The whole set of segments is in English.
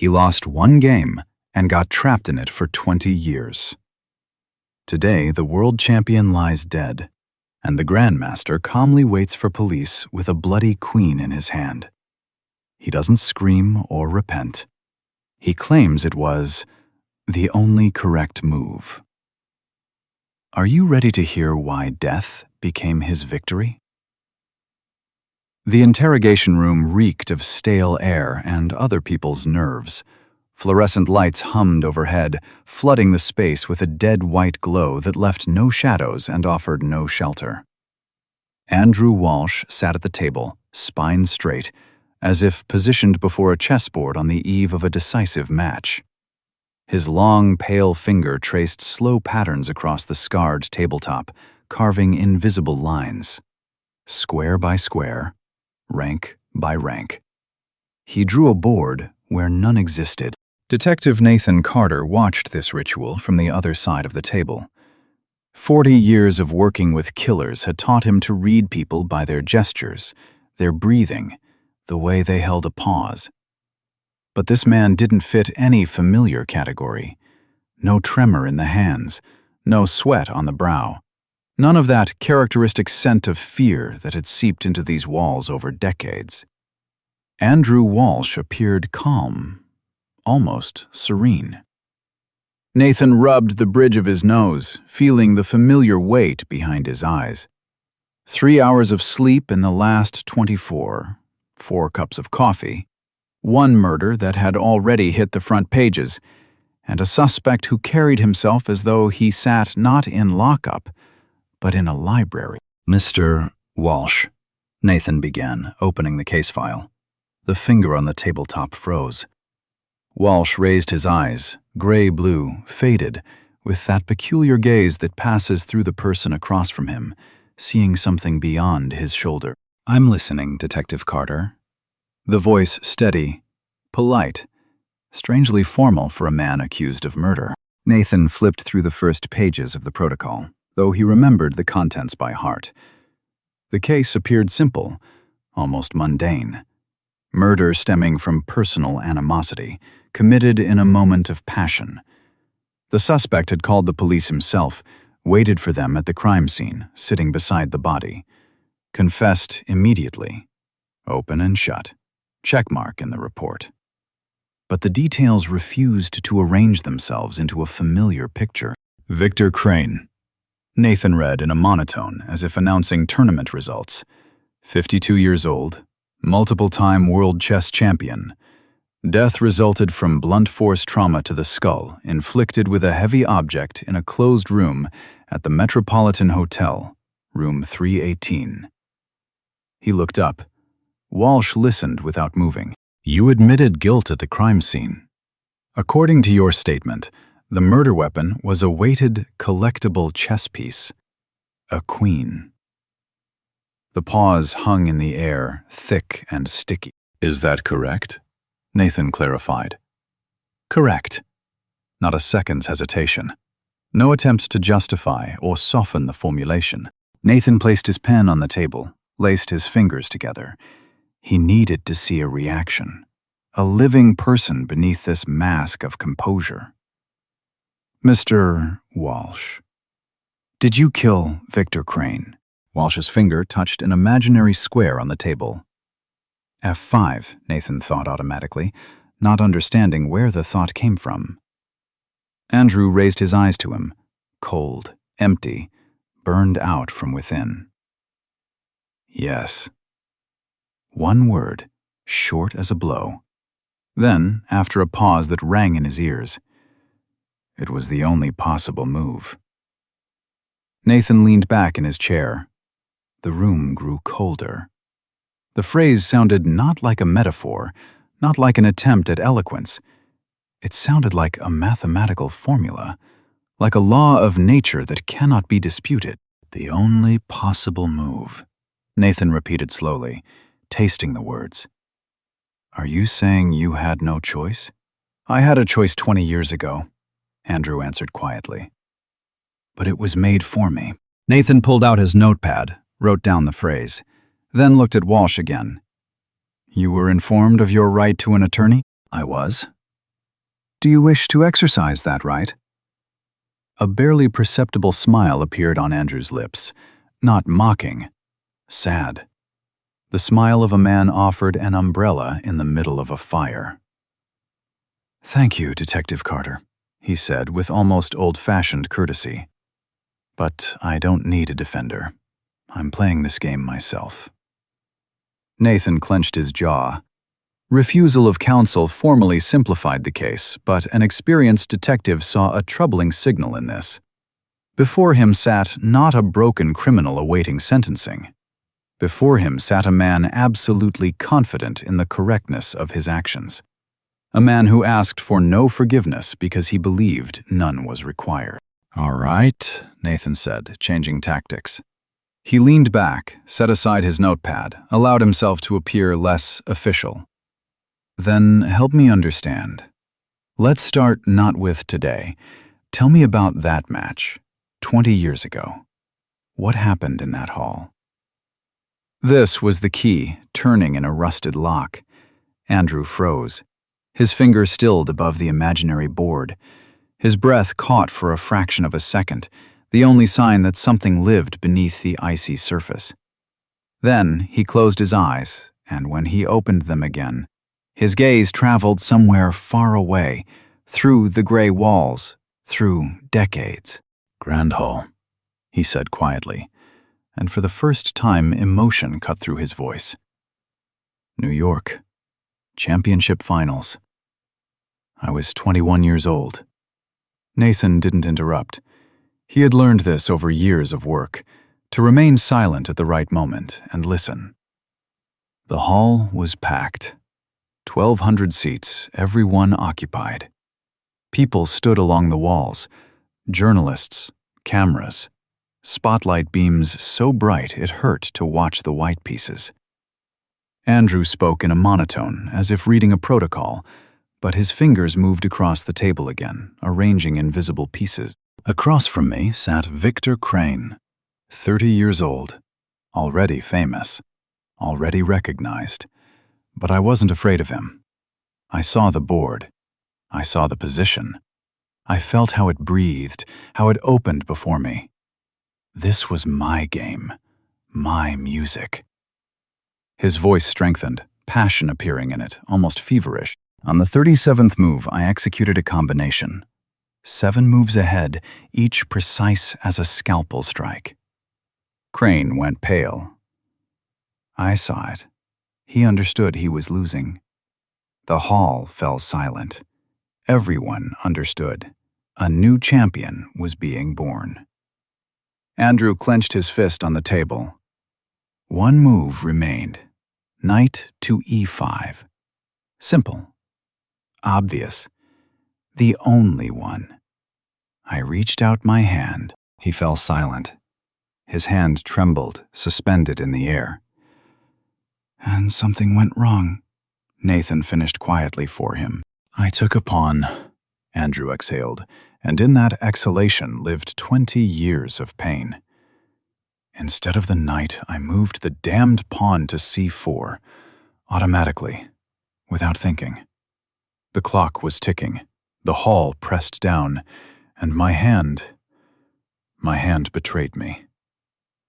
He lost one game and got trapped in it for 20 years. Today, the world champion lies dead, and the grandmaster calmly waits for police with a bloody queen in his hand. He doesn't scream or repent. He claims it was the only correct move. Are you ready to hear why death became his victory? The interrogation room reeked of stale air and other people's nerves. Fluorescent lights hummed overhead, flooding the space with a dead white glow that left no shadows and offered no shelter. Andrew Walsh sat at the table, spine straight, as if positioned before a chessboard on the eve of a decisive match. His long, pale finger traced slow patterns across the scarred tabletop, carving invisible lines. Square by square, rank by rank. He drew a board where none existed. Detective Nathan Carter watched this ritual from the other side of the table. 40 years of working with killers had taught him to read people by their gestures, their breathing, the way they held a pause. But this man didn't fit any familiar category. No tremor in the hands, no sweat on the brow. None of that characteristic scent of fear that had seeped into these walls over decades. Andrew Walsh appeared calm, almost serene. Nathan rubbed the bridge of his nose, feeling the familiar weight behind his eyes. 3 hours of sleep in the last 24, 4 cups of coffee, one murder that had already hit the front pages, and a suspect who carried himself as though he sat not in lockup, but in a library. "Mr. Walsh," Nathan began, opening the case file. The finger on the tabletop froze. Walsh raised his eyes, gray-blue, faded, with that peculiar gaze that passes through the person across from him, seeing something beyond his shoulder. "I'm listening, Detective Carter." The voice steady, polite, strangely formal for a man accused of murder. Nathan flipped through the first pages of the protocol, though he remembered the contents by heart. The case appeared simple, almost mundane. Murder stemming from personal animosity, committed in a moment of passion. The suspect had called the police himself, waited for them at the crime scene, sitting beside the body. Confessed immediately. Open and shut. Checkmark in the report. But the details refused to arrange themselves into a familiar picture. Victor Crane. Nathan read in a monotone, as if announcing tournament results. 52 years old, multiple-time world chess champion. Death resulted from blunt force trauma to the skull, inflicted with a heavy object in a closed room at the Metropolitan Hotel, room 318. He looked up. Walsh listened without moving. "You admitted guilt at the crime scene. According to your statement, the murder weapon was a weighted, collectible chess piece. A queen." The pause hung in the air, thick and sticky. "Is that correct?" Nathan clarified. "Correct." Not a second's hesitation. No attempts to justify or soften the formulation. Nathan placed his pen on the table, laced his fingers together. He needed to see a reaction. A living person beneath this mask of composure. "Mr. Walsh, did you kill Victor Crane?" Walsh's finger touched an imaginary square on the table. F5, Nathan thought automatically, not understanding where the thought came from. Andrew raised his eyes to him, cold, empty, burned out from within. "Yes." One word, short as a blow. Then, after a pause that rang in his ears, "It was the only possible move." Nathan leaned back in his chair. The room grew colder. The phrase sounded not like a metaphor, not like an attempt at eloquence. It sounded like a mathematical formula, like a law of nature that cannot be disputed. "The only possible move," Nathan repeated slowly, tasting the words. "Are you saying you had no choice?" "I had a choice 20 years ago," Andrew answered quietly. "But it was made for me." Nathan pulled out his notepad, wrote down the phrase, then looked at Walsh again. "You were informed of your right to an attorney?" "I was." Do you wish to exercise that right? A barely perceptible smile appeared on Andrew's lips, not mocking, sad. The smile of a man offered an umbrella in the middle of a fire. "Thank you, Detective Carter," he said with almost old-fashioned courtesy. "But I don't need a defender. I'm playing this game myself." Nathan clenched his jaw. Refusal of counsel formally simplified the case, but an experienced detective saw a troubling signal in this. Before him sat not a broken criminal awaiting sentencing. Before him sat a man absolutely confident in the correctness of his actions. A man who asked for no forgiveness because he believed none was required. "All right," Nathan said, changing tactics. He leaned back, set aside his notepad, allowed himself to appear less official. "Then help me understand. Let's start not with today. Tell me about that match, 20 years ago. What happened in that hall?" This was the key, turning in a rusted lock. Andrew froze. His finger stilled above the imaginary board. His breath caught for a fraction of a second, the only sign that something lived beneath the icy surface. Then he closed his eyes, and when he opened them again, his gaze traveled somewhere far away, through the gray walls, through decades. "Grand Hall," he said quietly, and for the first time emotion cut through his voice. "New York. Championship finals. I was 21 years old." Nathan didn't interrupt. He had learned this over years of work, to remain silent at the right moment and listen. The hall was packed. 1,200 seats, every one occupied. People stood along the walls. Journalists, cameras. Spotlight beams so bright it hurt to watch the white pieces. Andrew spoke in a monotone, as if reading a protocol, but his fingers moved across the table again, arranging invisible pieces. Across from me sat Victor Crane, 30 years old, already famous, already recognized. But I wasn't afraid of him. I saw the board. I saw the position. I felt how it breathed, how it opened before me. This was my game, my music. His voice strengthened, passion appearing in it, almost feverish. On the 37th move, I executed a combination. 7 moves ahead, each precise as a scalpel strike. Crane went pale. I saw it. He understood he was losing. The hall fell silent. Everyone understood. A new champion was being born. Andrew clenched his fist on the table. One move remained. Knight to e5. Simple. Obvious. The only one. I reached out my hand. He fell silent. His hand trembled, suspended in the air. And something went wrong. Nathan finished quietly for him. I took a pawn, Andrew exhaled, and in that exhalation lived 20 years of pain. Instead of the knight, I moved the damned pawn to c4, automatically, without thinking. The clock was ticking, the hall pressed down, and my hand betrayed me.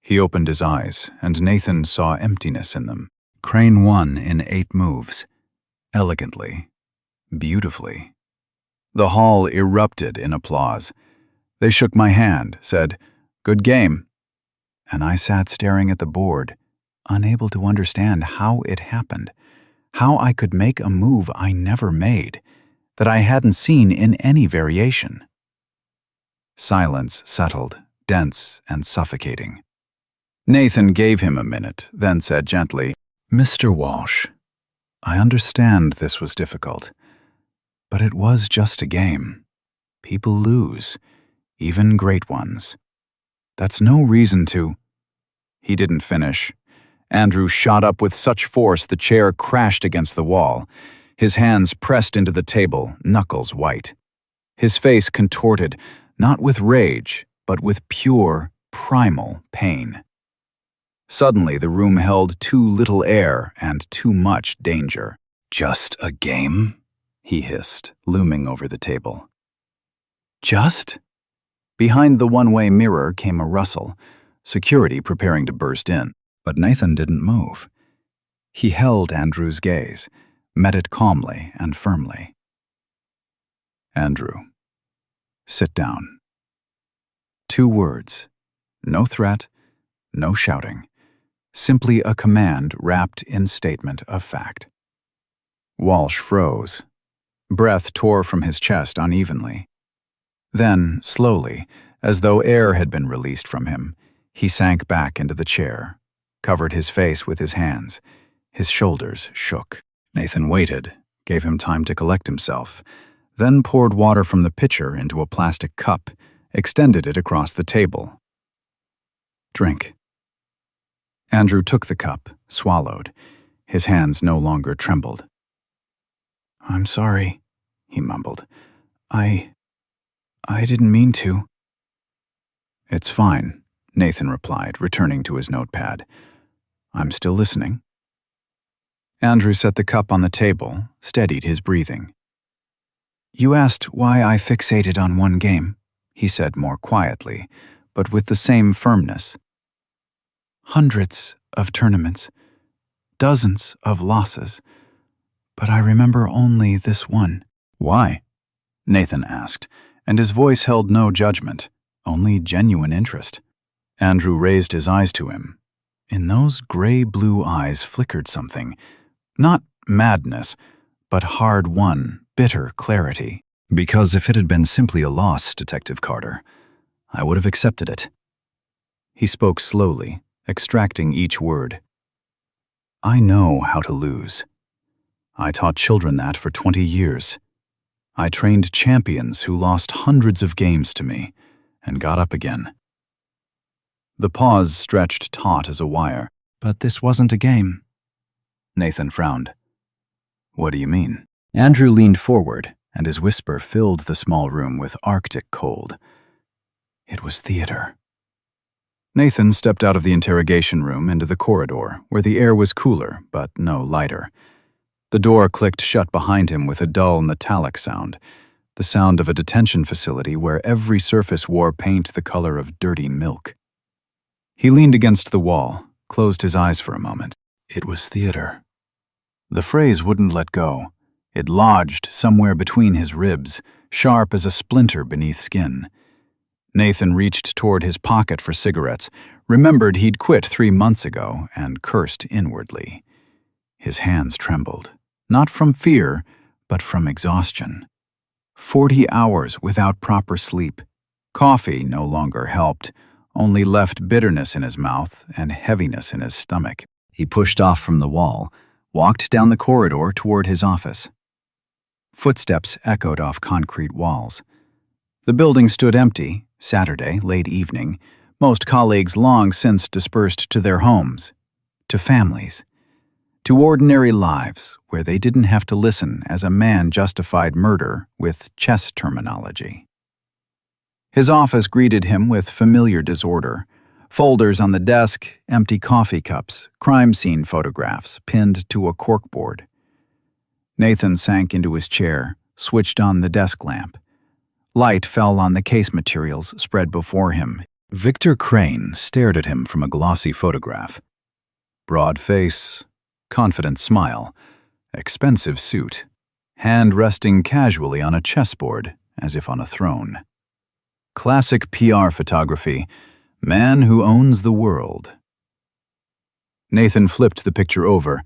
He opened his eyes, and Nathan saw emptiness in them. Crane won in 8 moves, elegantly, beautifully. The hall erupted in applause. They shook my hand, said, "Good game." And I sat staring at the board, unable to understand how it happened, how I could make a move I never made, that I hadn't seen in any variation. Silence settled, dense and suffocating. Nathan gave him a minute, then said gently, "Mr. Walsh, I understand this was difficult, but it was just a game. People lose, even great ones. That's no reason to—" He didn't finish. Andrew shot up with such force the chair crashed against the wall. His hands pressed into the table, knuckles white. His face contorted, not with rage, but with pure, primal pain. Suddenly the room held too little air and too much danger. "Just a game?" he hissed, looming over the table. Just? Behind the one-way mirror came a rustle, security preparing to burst in. But Nathan didn't move. He held Andrew's gaze, met it calmly and firmly. Andrew, sit down. 2 words. No threat, no shouting. Simply a command wrapped in statement of fact. Walsh froze. Breath tore from his chest unevenly. Then, slowly, as though air had been released from him, he sank back into the chair, covered his face with his hands. His shoulders shook. Nathan waited, gave him time to collect himself, then poured water from the pitcher into a plastic cup, extended it across the table. Drink. Andrew took the cup, swallowed. His hands no longer trembled. I'm sorry, he mumbled. I didn't mean to. It's fine, Nathan replied, returning to his notepad. I'm still listening. Andrew set the cup on the table, steadied his breathing. You asked why I fixated on one game, he said more quietly, but with the same firmness. Hundreds of tournaments, dozens of losses, but I remember only this one. Why? Nathan asked, and his voice held no judgment, only genuine interest. Andrew raised his eyes to him. In those gray-blue eyes flickered something, not madness, but hard-won, bitter clarity. Because if it had been simply a loss, Detective Carter, I would have accepted it. He spoke slowly, extracting each word. I know how to lose. I taught children that for 20 years. I trained champions who lost hundreds of games to me and got up again. The pause stretched taut as a wire. But this wasn't a game. Nathan frowned. What do you mean? Andrew leaned forward, and his whisper filled the small room with arctic cold. It was theater. Nathan stepped out of the interrogation room into the corridor, where the air was cooler, but no lighter. The door clicked shut behind him with a dull metallic sound, the sound of a detention facility where every surface wore paint the color of dirty milk. He leaned against the wall, closed his eyes for a moment. It was theater. The phrase wouldn't let go. It lodged somewhere between his ribs, sharp as a splinter beneath skin. Nathan reached toward his pocket for cigarettes, remembered he'd quit 3 months ago, and cursed inwardly. His hands trembled, not from fear, but from exhaustion. 40 hours without proper sleep. Coffee no longer helped, only left bitterness in his mouth and heaviness in his stomach. He pushed off from the wall, walked down the corridor toward his office. Footsteps echoed off concrete walls. The building stood empty, Saturday, late evening, most colleagues long since dispersed to their homes, to families, to ordinary lives where they didn't have to listen as a man justified murder with chess terminology. His office greeted him with familiar disorder. Folders on the desk, empty coffee cups, crime scene photographs pinned to a corkboard. Nathan sank into his chair, switched on the desk lamp. Light fell on the case materials spread before him. Victor Crane stared at him from a glossy photograph. Broad face, confident smile, expensive suit, hand resting casually on a chessboard as if on a throne. Classic PR photography. Man who owns the world. Nathan flipped the picture over,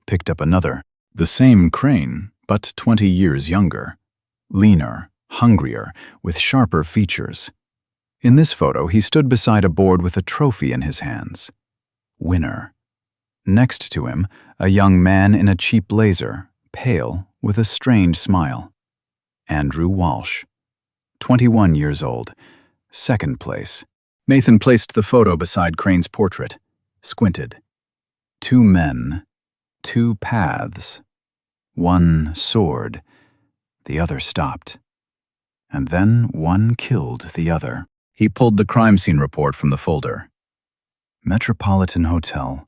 picked up another. The same Crane, but 20 years younger. Leaner, hungrier, with sharper features. In this photo, he stood beside a board with a trophy in his hands. Winner. Next to him, a young man in a cheap blazer, pale, with a strained smile. Andrew Walsh. 21 years old. Second place. Nathan placed the photo beside Crane's portrait, squinted. 2 men, 2 paths, 1 sword. The other stopped. And then one killed the other. He pulled the crime scene report from the folder. Metropolitan Hotel,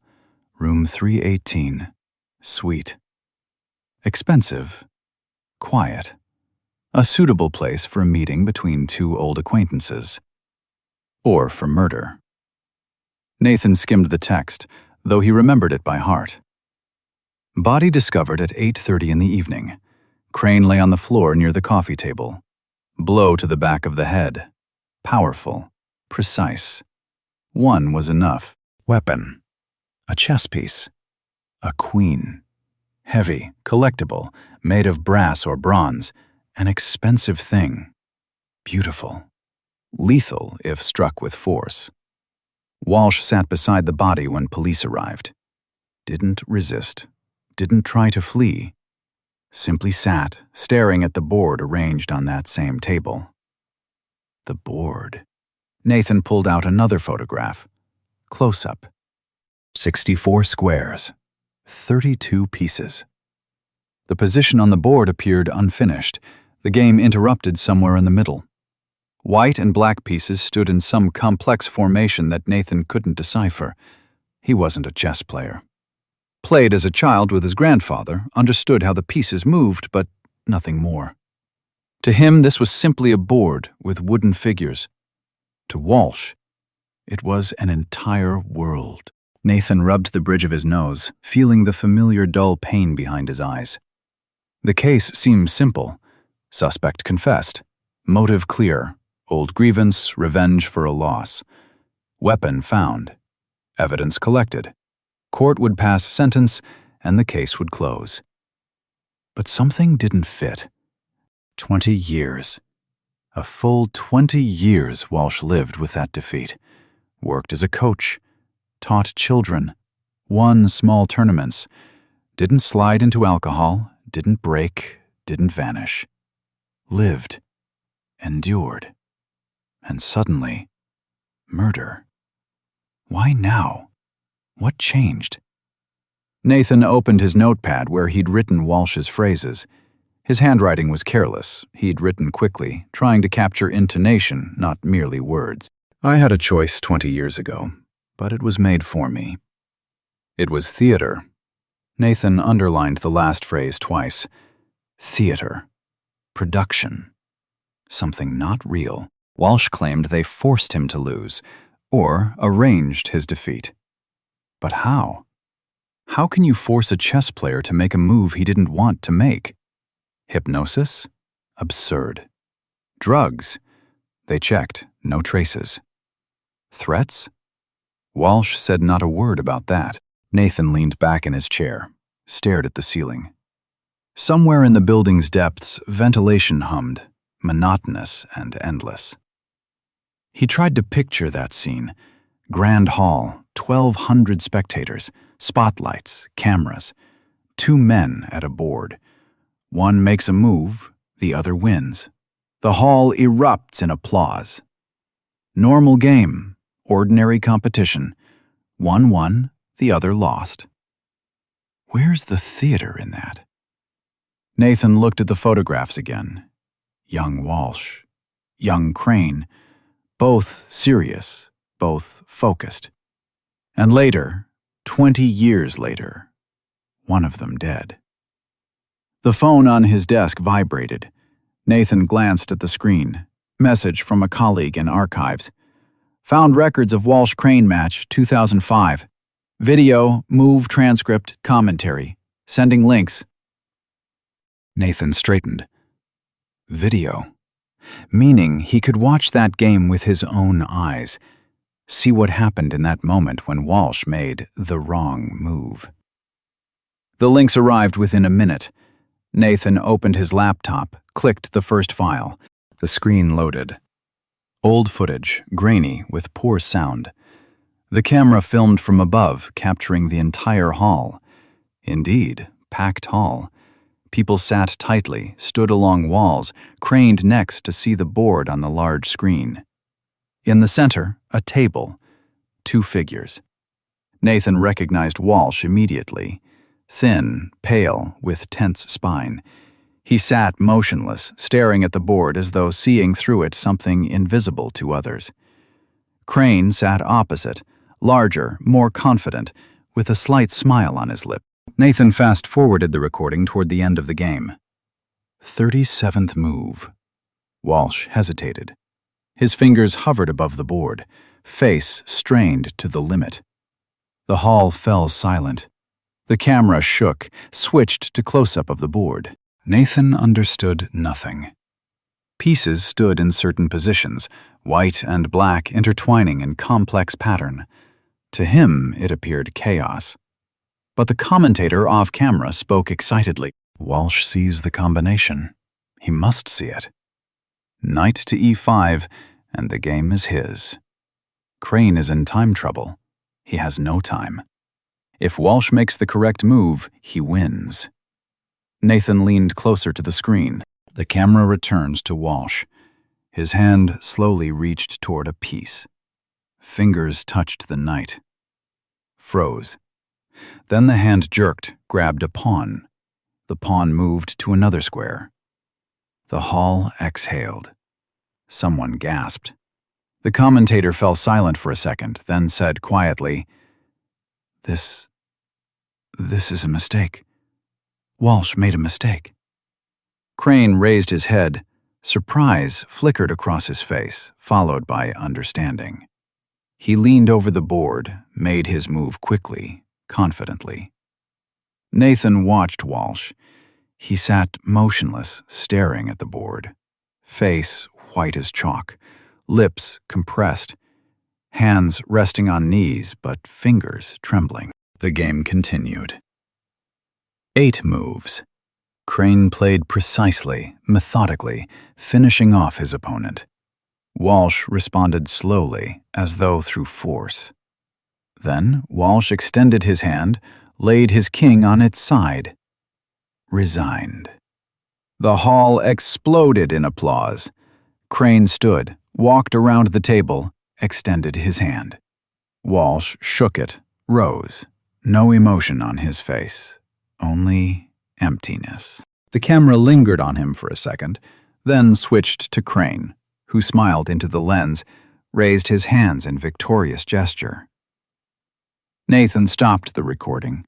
room 318, suite. Expensive, quiet. A suitable place for a meeting between two old acquaintances. Or for murder. Nathan skimmed the text, though he remembered it by heart. Body discovered at 8:30 in the evening. Crane lay on the floor near the coffee table. Blow to the back of the head. Powerful. Precise. One was enough. Weapon. A chess piece. A queen. Heavy, collectible, made of brass or bronze. An expensive thing. Beautiful. Lethal if struck with force. Walsh sat beside the body when police arrived. Didn't resist. Didn't try to flee. Simply sat, staring at the board arranged on that same table. The board. Nathan pulled out another photograph. Close-up. 64 squares. 32 pieces. The position on the board appeared unfinished. The game interrupted somewhere in the middle. White and black pieces stood in some complex formation that Nathan couldn't decipher. He wasn't a chess player. Played as a child with his grandfather, understood how the pieces moved, but nothing more. To him, this was simply a board with wooden figures. To Walsh, it was an entire world. Nathan rubbed the bridge of his nose, feeling the familiar dull pain behind his eyes. The case seemed simple. Suspect confessed. Motive clear. Old grievance, revenge for a loss. Weapon found. Evidence collected. Court would pass sentence, and the case would close. But something didn't fit. 20 years. A full 20 years Walsh lived with that defeat. Worked as a coach. Taught children. Won small tournaments. Didn't slide into alcohol. Didn't break. Didn't vanish. Lived. Endured. And suddenly, murder. Why now? What changed? Nathan opened his notepad where he'd written Walsh's phrases. His handwriting was careless. He'd written quickly, trying to capture intonation, not merely words. I had a choice 20 years ago, but it was made for me. It was theater. Nathan underlined the last phrase twice. Theater. Production. Something not real. Walsh claimed they forced him to lose, or arranged his defeat. But how? How can you force a chess player to make a move he didn't want to make? Hypnosis? Absurd. Drugs? They checked, no traces. Threats? Walsh said not a word about that. Nathan leaned back in his chair, stared at the ceiling. Somewhere in the building's depths, ventilation hummed, monotonous and endless. He tried to picture that scene. Grand hall, 1,200 spectators, spotlights, cameras. Two men at a board. One makes a move, the other wins. The hall erupts in applause. Normal game, ordinary competition. One won, the other lost. Where's the theater in that? Nathan looked at the photographs again. Young Walsh, young Crane, both serious, both focused. And later, 20 years later, one of them dead. The phone on his desk vibrated. Nathan glanced at the screen. Message from a colleague in archives. Found records of Walsh-Crane match 2005. Video, move, transcript, commentary. Sending links. Nathan straightened. Video. Meaning he could watch that game with his own eyes. See what happened in that moment when Walsh made the wrong move. The links arrived within a minute. Nathan opened his laptop, clicked the first file. The screen loaded. Old footage, grainy, with poor sound. The camera filmed from above, capturing the entire hall. Indeed, packed hall. People sat tightly, stood along walls, craned necks to see the board on the large screen. In the center, a table. Two figures. Nathan recognized Walsh immediately. Thin, pale, with tense spine. He sat motionless, staring at the board as though seeing through it something invisible to others. Crane sat opposite, larger, more confident, with a slight smile on his lip. Nathan fast-forwarded the recording toward the end of the game. 37th move. Walsh hesitated. His fingers hovered above the board, face strained to the limit. The hall fell silent. The camera shook, switched to close-up of the board. Nathan understood nothing. Pieces stood in certain positions, white and black intertwining in complex pattern. To him, it appeared chaos. But the commentator off-camera spoke excitedly. Walsh sees the combination. He must see it. Knight to e5, and the game is his. Crane is in time trouble. He has no time. If Walsh makes the correct move, he wins. Nathan leaned closer to the screen. The camera returns to Walsh. His hand slowly reached toward a piece. Fingers touched the knight. Froze. Then the hand jerked, grabbed a pawn. The pawn moved to another square. The hall exhaled. Someone gasped. The commentator fell silent for a second, then said quietly, This is a mistake. Walsh made a mistake." Crane raised his head. Surprise flickered across his face, followed by understanding. He leaned over the board, made his move quickly, confidently. Nathan watched Walsh. He sat motionless, staring at the board. Face white as chalk, lips compressed, hands resting on knees but fingers trembling. The game continued. 8 moves. Crane played precisely, methodically, finishing off his opponent. Walsh responded slowly, as though through force. Then Walsh extended his hand, laid his king on its side. Resigned. The hall exploded in applause. Crane stood, walked around the table, extended his hand. Walsh shook it, rose. No emotion on his face, only emptiness. The camera lingered on him for a second, then switched to Crane, who smiled into the lens, raised his hands in victorious gesture. Nathan stopped the recording.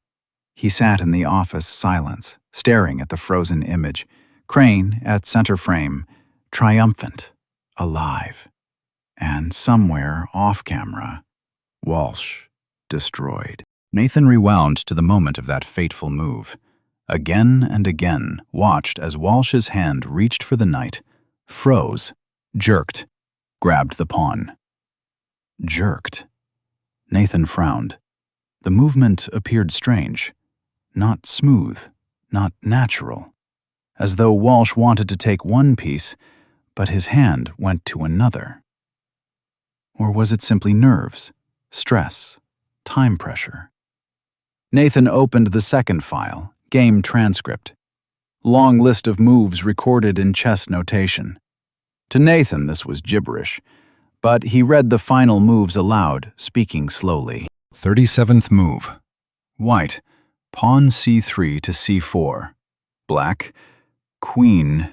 He sat in the office silence, staring at the frozen image, Crane at center frame, triumphant, alive. And somewhere off camera, Walsh destroyed. Nathan rewound to the moment of that fateful move. Again and again watched as Walsh's hand reached for the knight, froze, jerked, grabbed the pawn. Jerked. Nathan frowned. The movement appeared strange, not smooth, not natural, as though Walsh wanted to take one piece, but his hand went to another. Or was it simply nerves, stress, time pressure? Nathan opened the second file, game transcript. Long list of moves recorded in chess notation. To Nathan, this was gibberish, but he read the final moves aloud, speaking slowly. 37th move. White, pawn c3 to c4. Black, queen.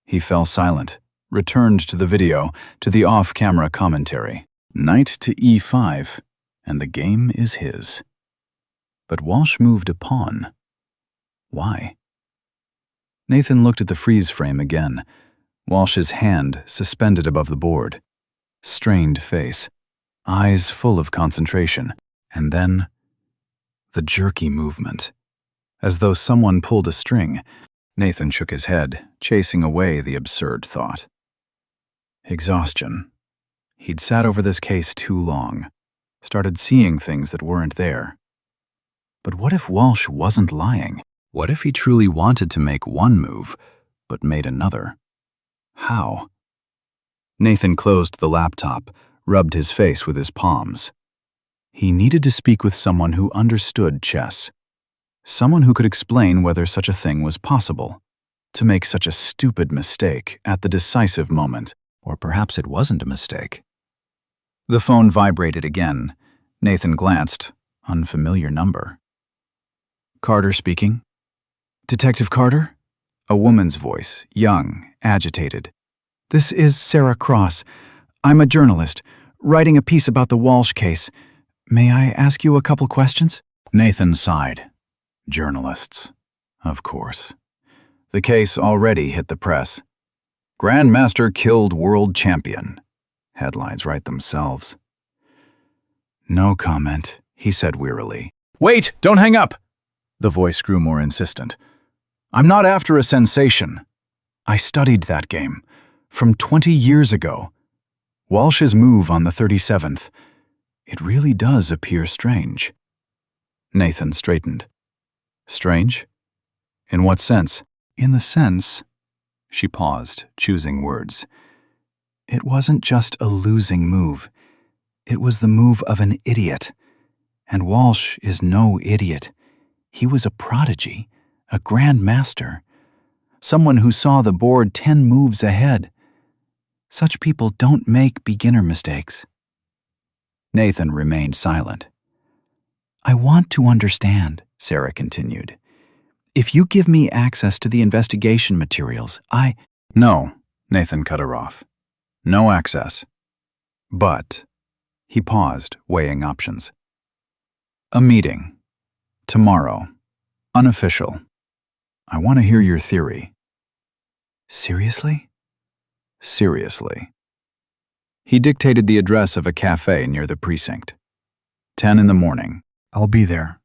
He fell silent, returned to the video, to the off-camera commentary. Knight to e5, and the game is his. But Walsh moved a pawn. Why? Nathan looked at the freeze frame again. Walsh's hand suspended above the board. Strained face, eyes full of concentration. And then, the jerky movement. As though someone pulled a string, Nathan shook his head, chasing away the absurd thought. Exhaustion. He'd sat over this case too long, started seeing things that weren't there. But what if Walsh wasn't lying? What if he truly wanted to make one move, but made another? How? Nathan closed the laptop, rubbed his face with his palms. He needed to speak with someone who understood chess. Someone who could explain whether such a thing was possible. To make such a stupid mistake at the decisive moment. Or perhaps it wasn't a mistake. The phone vibrated again. Nathan glanced. Unfamiliar number. Carter speaking. Detective Carter? A woman's voice, young, agitated. This is Sarah Cross. I'm a journalist, writing a piece about the Walsh case. May I ask you a couple questions? Nathan sighed. Journalists. Of course. The case already hit the press. "Grandmaster killed world champion." Headlines write themselves. "No comment," he said wearily. "Wait! Don't hang up!" The voice grew more insistent. "I'm not after a sensation. I studied that game. From 20 years ago. Walsh's move on the 37th. It really does appear strange." Nathan straightened. "Strange? In what sense?" "In the sense..." She paused, choosing words. "It wasn't just a losing move. It was the move of an idiot. And Walsh is no idiot. He was a prodigy, a grandmaster. Someone who saw the board 10 moves ahead. Such people don't make beginner mistakes." Nathan remained silent. "I want to understand," Sarah continued. "If you give me access to the investigation materials, "No," Nathan cut her off. "No access. But..." He paused, weighing options. "A meeting. Tomorrow. Unofficial. I want to hear your theory." "Seriously?" "Seriously." He dictated the address of a cafe near the precinct. 10 in the morning. "I'll be there.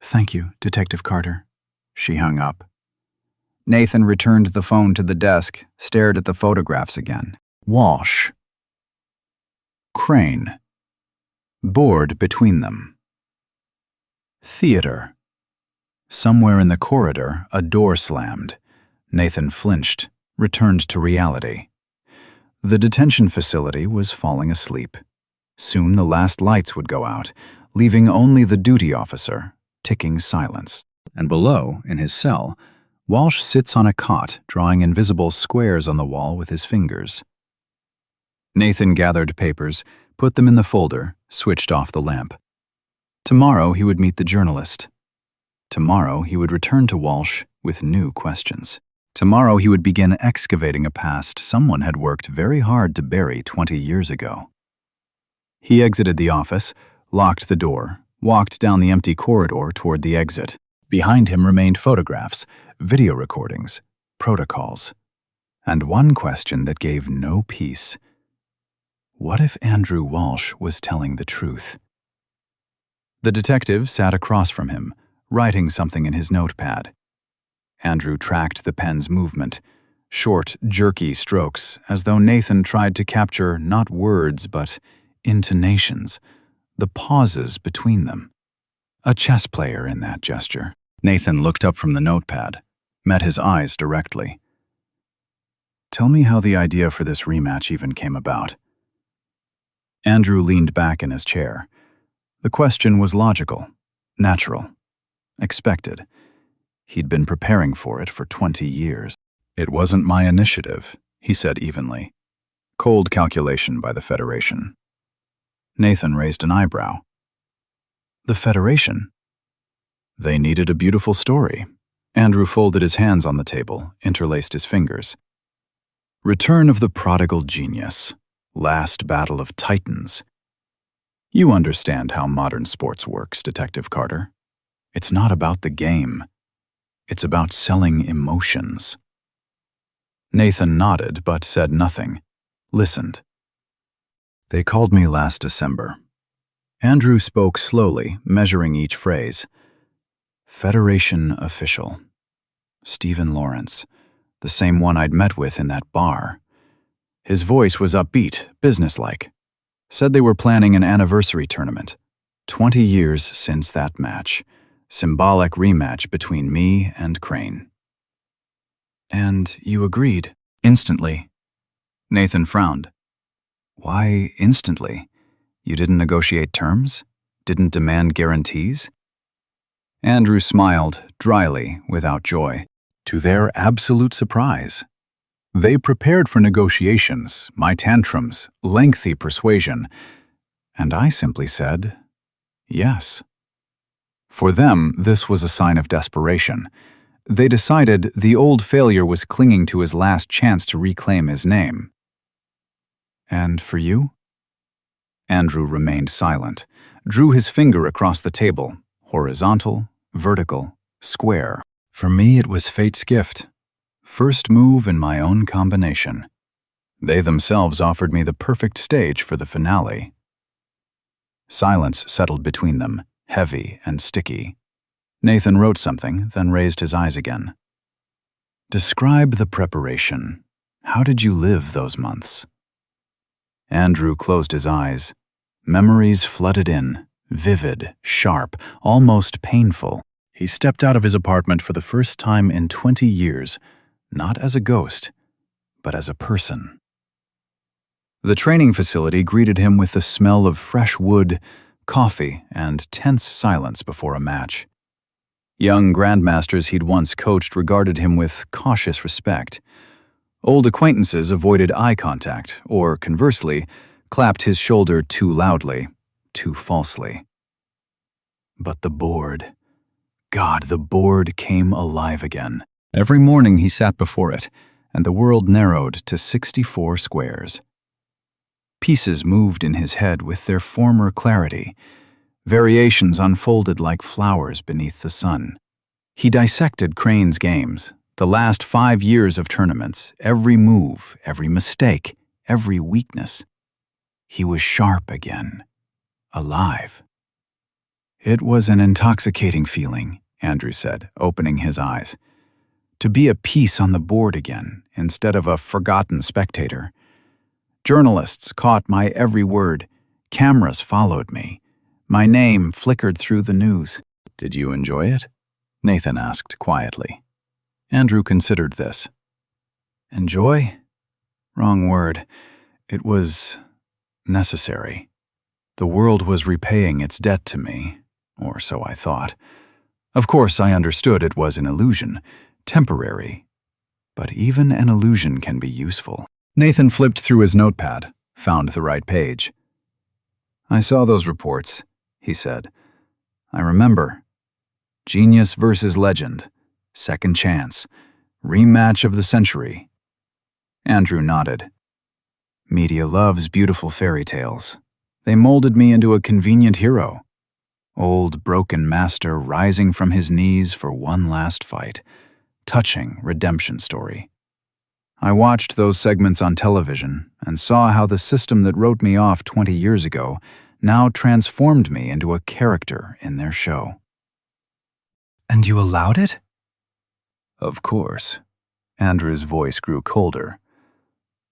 Thank you, Detective Carter." She hung up. Nathan returned the phone to the desk, stared at the photographs again. Walsh. Crane. Board between them. Theater. Somewhere in the corridor, a door slammed. Nathan flinched, returned to reality. The detention facility was falling asleep. Soon the last lights would go out, leaving only the duty officer, ticking silence. And below, in his cell, Walsh sits on a cot, drawing invisible squares on the wall with his fingers. Nathan gathered papers, put them in the folder, switched off the lamp. Tomorrow he would meet the journalist. Tomorrow he would return to Walsh with new questions. Tomorrow he would begin excavating a past someone had worked very hard to bury 20 years ago. He exited the office, locked the door, walked down the empty corridor toward the exit. Behind him remained photographs, video recordings, protocols, and one question that gave no peace. What if Andrew Walsh was telling the truth? The detective sat across from him, writing something in his notepad. Andrew tracked the pen's movement, short, jerky strokes, as though Nathan tried to capture not words but intonations, the pauses between them. A chess player in that gesture. Nathan looked up from the notepad, met his eyes directly. "Tell me how the idea for this rematch even came about." Andrew leaned back in his chair. The question was logical, natural, expected. He'd been preparing for it for 20 years. "It wasn't my initiative," he said evenly. "Cold calculation by the Federation." Nathan raised an eyebrow. "The Federation?" "They needed a beautiful story." Andrew folded his hands on the table, interlaced his fingers. "Return of the prodigal genius. Last battle of titans. You understand how modern sports works, Detective Carter. It's not about the game. It's about selling emotions." Nathan nodded but said nothing, listened. "They called me last December." Andrew spoke slowly, measuring each phrase. "Federation official. Stephen Lawrence, the same one I'd met with in that bar." His voice was upbeat, businesslike. Said they were planning an anniversary tournament. 20 years since that match. Symbolic rematch between me and Crane. "And you agreed?" "Instantly." Nathan frowned. "Why instantly? You didn't negotiate terms? Didn't demand guarantees?" Andrew smiled, dryly, without joy. To their absolute surprise, they prepared for negotiations, my tantrums, lengthy persuasion, and I simply said, yes. For them, this was a sign of desperation. They decided the old failure was clinging to his last chance to reclaim his name. "And for you?" Andrew remained silent, drew his finger across the table, horizontal, vertical, square. "For me, it was fate's gift. First move in my own combination. They themselves offered me the perfect stage for the finale. Silence settled between them, heavy and sticky. Nathan wrote something, then raised his eyes again. Describe the preparation. How did you live those months? Andrew closed his eyes. Memories flooded in, vivid, sharp, almost painful. He stepped out of his apartment for the first time in 20 years, not as a ghost, but as a person. The training facility greeted him with the smell of fresh wood, coffee, and tense silence before a match. Young grandmasters he'd once coached regarded him with cautious respect. Old acquaintances avoided eye contact, or, conversely, clapped his shoulder too loudly, too falsely. But the board. God, the board came alive again. Every morning he sat before it, and the world narrowed to 64 squares. Pieces moved in his head with their former clarity. Variations unfolded like flowers beneath the sun. He dissected Crane's games, the last 5 years of tournaments, every move, every mistake, every weakness. He was sharp again, alive. It was an intoxicating feeling, Andrew said, opening his eyes. To be a piece on the board again, instead of a forgotten spectator. Journalists caught my every word. Cameras followed me. My name flickered through the news. Did you enjoy it? Nathan asked quietly. Andrew considered this. Enjoy? Wrong word. It was necessary. The world was repaying its debt to me, or so I thought. Of course, I understood it was an illusion, temporary. But even an illusion can be useful. Nathan flipped through his notepad, found the right page. I saw those reports, he said. I remember. Genius versus legend. Second chance. Rematch of the century. Andrew nodded. Media loves beautiful fairy tales. They molded me into a convenient hero. Old broken master rising from his knees for one last fight. Touching redemption story. I watched those segments on television and saw how the system that wrote me off 20 years ago now transformed me into a character in their show. And you allowed it? Of course. Andrew's voice grew colder.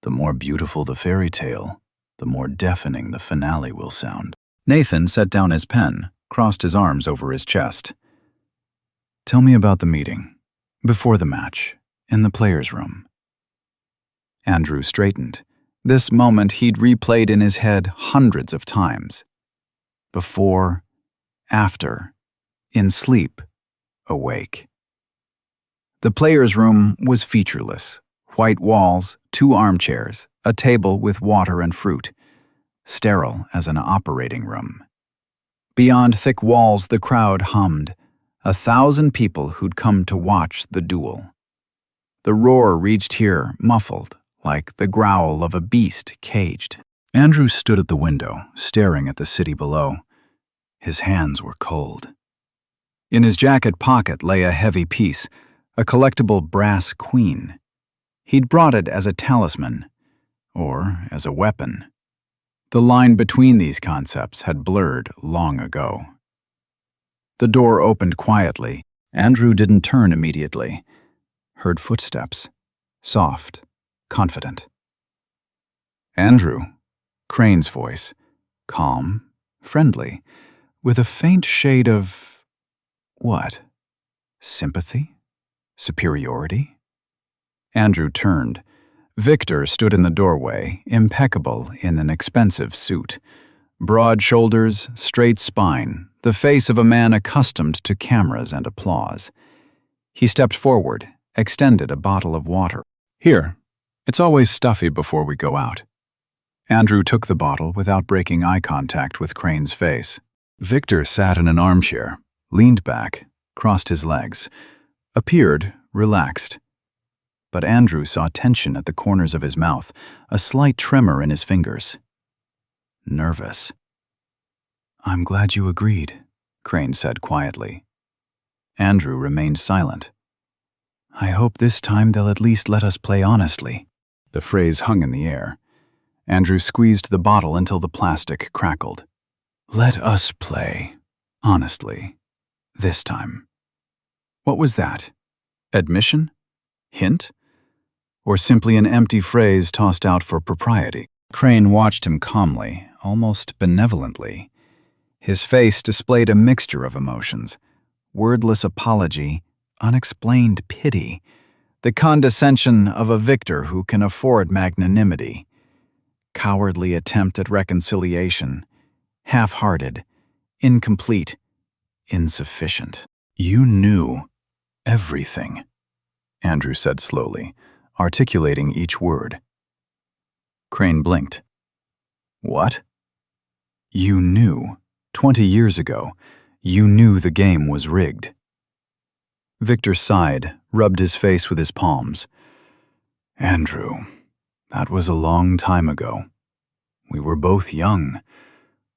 The more beautiful the fairy tale, the more deafening the finale will sound. Nathan set down his pen, crossed his arms over his chest. Tell me about the meeting, before the match, in the players' room. Andrew straightened. This moment he'd replayed in his head hundreds of times. Before, after, in sleep, awake. The players' room was featureless. White walls, 2 armchairs, a table with water and fruit. Sterile as an operating room. Beyond thick walls the crowd hummed. 1,000 people who'd come to watch the duel. The roar reached here, muffled, like the growl of a beast caged. Andrew stood at the window, staring at the city below. His hands were cold. In his jacket pocket lay a heavy piece, a collectible brass queen. He'd brought it as a talisman, or as a weapon. The line between these concepts had blurred long ago. The door opened quietly. Andrew didn't turn immediately. Heard footsteps, soft, confident. Andrew, Crane's voice, calm, friendly, with a faint shade of... what? Sympathy? Superiority? Andrew turned. Victor stood in the doorway, impeccable in an expensive suit. Broad shoulders, straight spine, the face of a man accustomed to cameras and applause. He stepped forward, extended a bottle of water. Here, it's always stuffy before we go out. Andrew took the bottle without breaking eye contact with Crane's face. Victor sat in an armchair, leaned back, crossed his legs, appeared relaxed. But Andrew saw tension at the corners of his mouth, a slight tremor in his fingers. Nervous. I'm glad you agreed, Crane said quietly. Andrew remained silent. I hope this time they'll at least let us play honestly." The phrase hung in the air. Andrew squeezed the bottle until the plastic crackled. "Let us play honestly this time." What was that? Admission? Hint? Or simply an empty phrase tossed out for propriety? Crane watched him calmly, almost benevolently. His face displayed a mixture of emotions: wordless apology, unexplained pity, the condescension of a victor who can afford magnanimity, cowardly attempt at reconciliation, half-hearted, incomplete, insufficient. "You knew everything," Andrew said slowly, articulating each word. Crane blinked. "What?" "You knew, 20 years ago, you knew the game was rigged." Victor sighed, rubbed his face with his palms. "Andrew, that was a long time ago. We were both young.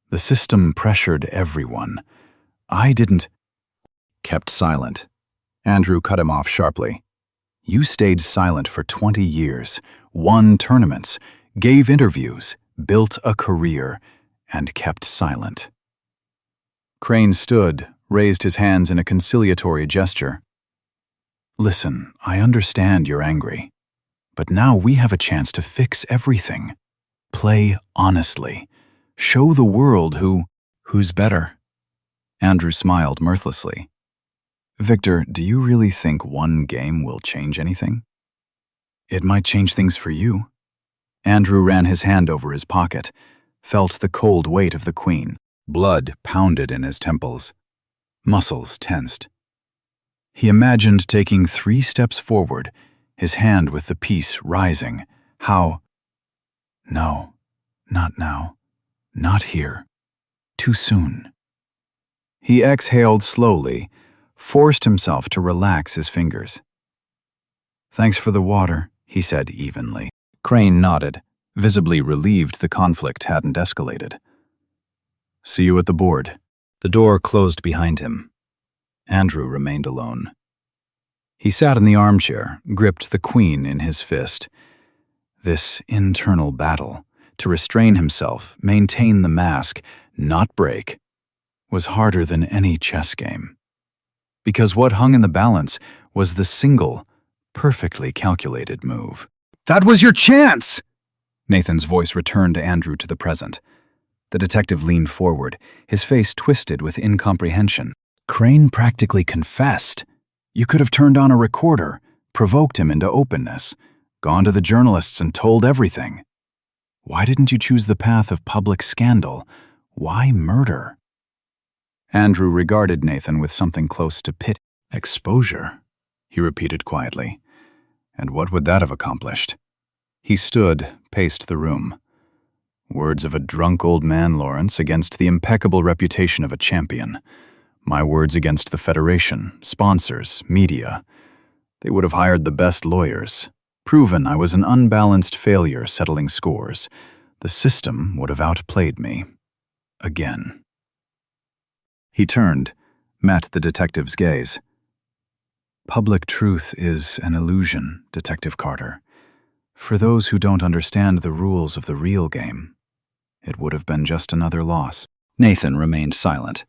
The system pressured everyone. I didn't—" Kept silent. Andrew cut him off sharply. "You stayed silent for 20 years, won tournaments, gave interviews, built a career, and kept silent." Crane stood, raised his hands in a conciliatory gesture. "Listen, I understand you're angry, but now we have a chance to fix everything. Play honestly. Show the world who's better." Andrew smiled mirthlessly. "Victor, do you really think one game will change anything?" "It might change things for you." Andrew ran his hand over his pocket, felt the cold weight of the queen. Blood pounded in his temples. Muscles tensed. He imagined taking 3 steps forward, his hand with the piece rising. No, not now. Not here. Too soon. He exhaled slowly, forced himself to relax his fingers. "Thanks for the water," he said evenly. Crane nodded, visibly relieved the conflict hadn't escalated. "See you at the board." The door closed behind him. Andrew remained alone. He sat in the armchair, gripped the queen in his fist. This internal battle, to restrain himself, maintain the mask, not break, was harder than any chess game. Because what hung in the balance was the single, perfectly calculated move. "That was your chance!" Nathan's voice returned Andrew to the present. The detective leaned forward, his face twisted with incomprehension. "Crane practically confessed. You could have turned on a recorder, provoked him into openness, gone to the journalists and told everything. Why didn't you choose the path of public scandal? Why murder?" Andrew regarded Nathan with something close to pity. "Exposure," he repeated quietly. "And what would that have accomplished?" He stood, paced the room. "Words of a drunk old man, Lawrence, against the impeccable reputation of a champion. My words against the Federation, sponsors, media. They would have hired the best lawyers. Proven I was an unbalanced failure settling scores. The system would have outplayed me. Again." He turned, met the detective's gaze. "Public truth is an illusion, Detective Carter. For those who don't understand the rules of the real game, it would have been just another loss." Nathan remained silent.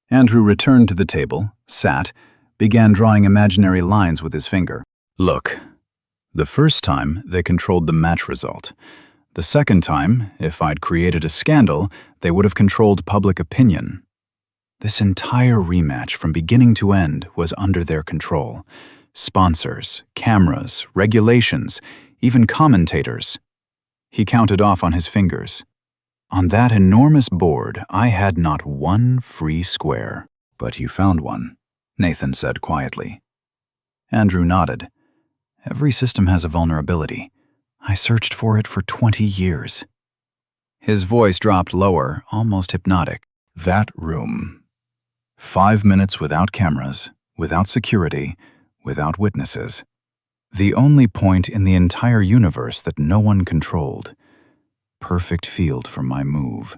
Andrew returned to the table, sat, began drawing imaginary lines with his finger. "Look, the first time they controlled the match result. The second time, if I'd created a scandal, they would have controlled public opinion. This entire rematch from beginning to end was under their control. Sponsors, cameras, regulations, even commentators." He counted off on his fingers. "On that enormous board, I had not one free square." "But you found one," Nathan said quietly. Andrew nodded. "Every system has a vulnerability. I searched for it for 20 years. His voice dropped lower, almost hypnotic. "That room. 5 minutes without cameras, without security, without witnesses. The only point in the entire universe that no one controlled. Perfect field for my move.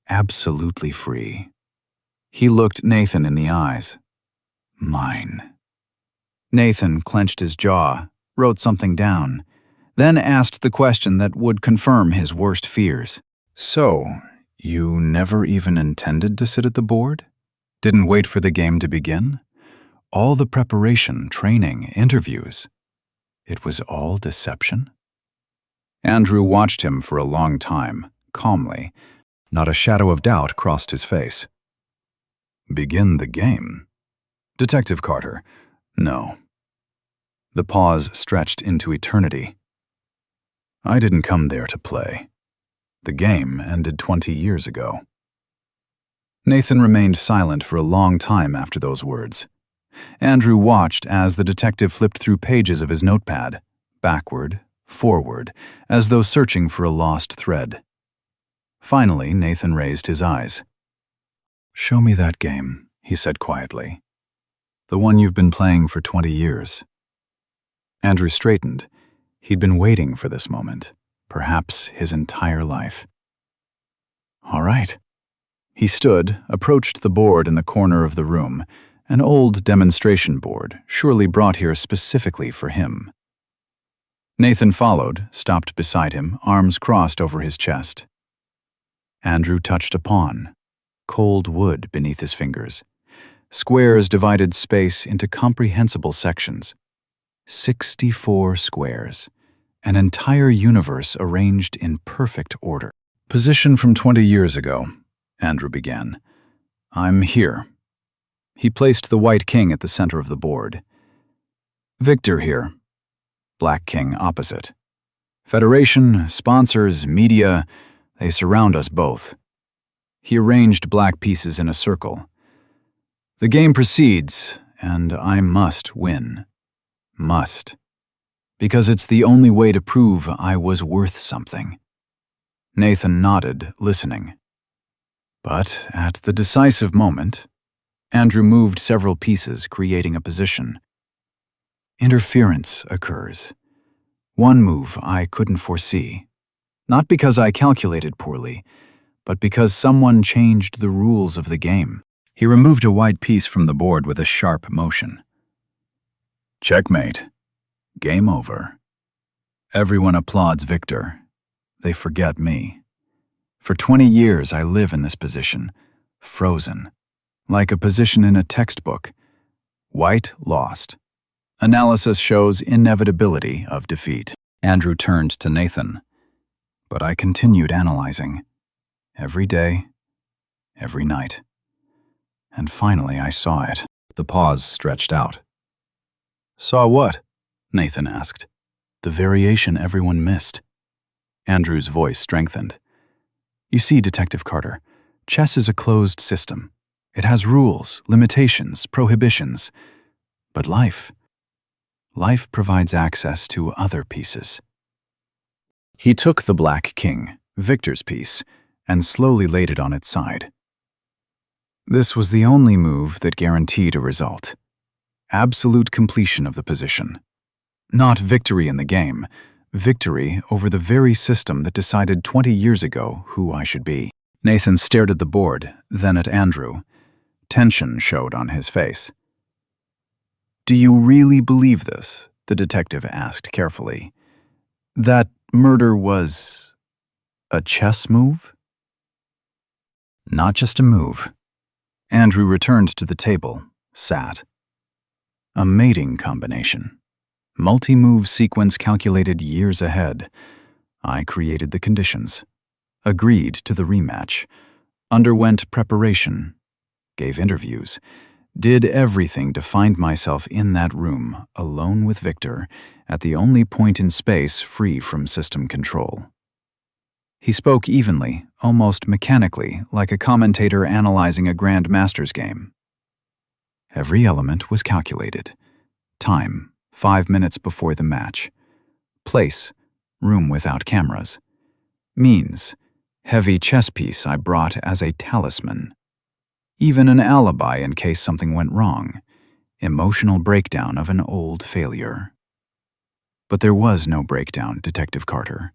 Absolutely free." He looked Nathan in the eyes. "Mine." Nathan clenched his jaw, wrote something down, then asked the question that would confirm his worst fears. So, you never even intended to sit at the board? Didn't wait for the game to begin? All the preparation, training, interviews. It was all deception? Andrew watched him for a long time, calmly. Not a shadow of doubt crossed his face. Begin the game? Detective Carter, no. The pause stretched into eternity. I didn't come there to play. The game ended 20 years ago. Nathan remained silent for a long time after those words. Andrew watched as the detective flipped through pages of his notepad, backward, forward, as though searching for a lost thread. Finally, Nathan raised his eyes. Show me that game, he said quietly. The one you've been playing for 20 years. Andrew straightened. He'd been waiting for this moment, perhaps his entire life. All right. He stood, approached the board in the corner of the room, an old demonstration board, surely brought here specifically for him. Nathan followed, stopped beside him, arms crossed over his chest. Andrew touched a pawn, cold wood beneath his fingers. Squares divided space into comprehensible sections. 64 squares, an entire universe arranged in perfect order. Position from 20 years ago, Andrew began. I'm here. He placed the white king at the center of the board. Victor here. Black king opposite. Federation, sponsors, media, they surround us both. He arranged black pieces in a circle. The game proceeds, and I must win. Must. Because it's the only way to prove I was worth something. Nathan nodded, listening. But at the decisive moment, Andrew moved several pieces, creating a position. Interference occurs. One move I couldn't foresee. Not because I calculated poorly, but because someone changed the rules of the game. He removed a white piece from the board with a sharp motion. Checkmate. Game over. Everyone applauds Victor. They forget me. For 20 years I live in this position, frozen, like a position in a textbook. White lost. Analysis shows inevitability of defeat. Andrew turned to Nathan. But I continued analyzing. Every day, every night. And finally I saw it. The pause stretched out. Saw what? Nathan asked. The variation everyone missed. Andrew's voice strengthened. You see, Detective Carter, chess is a closed system. It has rules, limitations, prohibitions. But life provides access to other pieces. He took the black king, Victor's piece, and slowly laid it on its side. This was the only move that guaranteed a result. Absolute completion of the position. Not victory in the game, victory over the very system that decided 20 years ago who I should be. Nathan stared at the board, then at Andrew. Tension showed on his face. Do you really believe this? The detective asked carefully. That murder was a chess move? Not just a move. Andrew returned to the table, sat. A mating combination. Multi-move sequence calculated years ahead. I created the conditions. Agreed to the rematch. Underwent preparation. Gave interviews. Did everything to find myself in that room, alone with Victor, at the only point in space free from system control. He spoke evenly, almost mechanically, like a commentator analyzing a grandmaster's game. Every element was calculated. Time, 5 minutes before the match. Place, room without cameras. Means, heavy chess piece I brought as a talisman. Even an alibi in case something went wrong. Emotional breakdown of an old failure. But there was no breakdown, Detective Carter.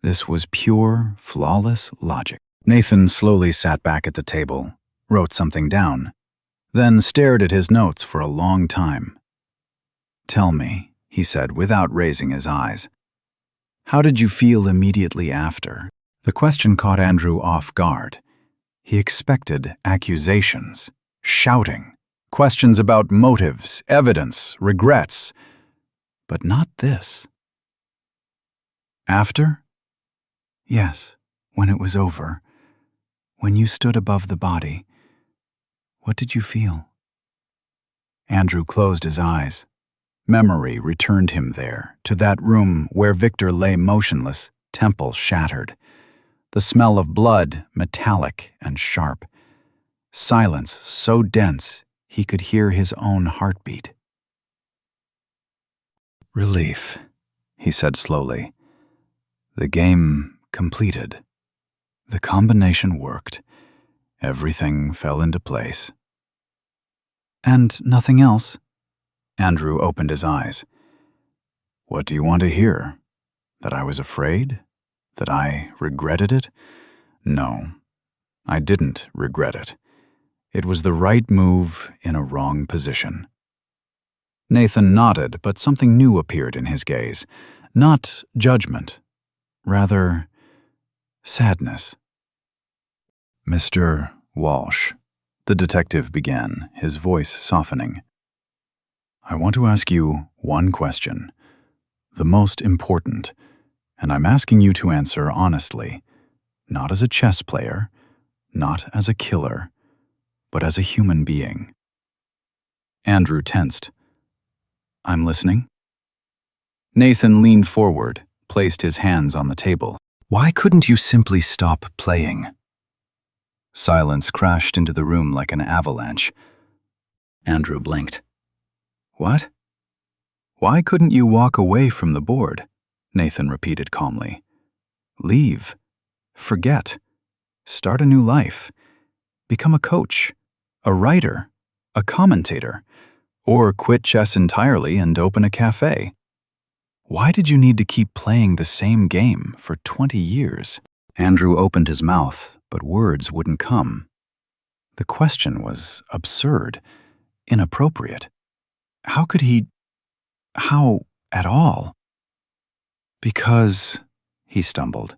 This was pure, flawless logic. Nathan slowly sat back at the table, wrote something down, then stared at his notes for a long time. Tell me, he said without raising his eyes. How did you feel immediately after? The question caught Andrew off guard. He expected accusations, shouting, questions about motives, evidence, regrets, but not this. After? Yes, when it was over. When you stood above the body, what did you feel? Andrew closed his eyes. Memory returned him there, to that room where Victor lay motionless, temples shattered. The smell of blood, metallic and sharp. Silence so dense he could hear his own heartbeat. Relief, he said slowly. The game completed. The combination worked. Everything fell into place. And nothing else? Andrew opened his eyes. What do you want to hear? That I was afraid? That I regretted it? No, I didn't regret it. It was the right move in a wrong position. Nathan nodded, but something new appeared in his gaze. Not judgment, rather sadness. Mr. Walsh, the detective began, his voice softening. I want to ask you one question, the most important, and I'm asking you to answer honestly, not as a chess player, not as a killer, but as a human being. Andrew tensed. I'm listening. Nathan leaned forward, placed his hands on the table. Why couldn't you simply stop playing? Silence crashed into the room like an avalanche. Andrew blinked. What? Why couldn't you walk away from the board? Nathan repeated calmly. Leave. Forget. Start a new life. Become a coach, a writer, a commentator, or quit chess entirely and open a cafe. Why did you need to keep playing the same game for 20 years? Andrew opened his mouth, but words wouldn't come. The question was absurd, inappropriate. How could he? How at all? Because, he stumbled,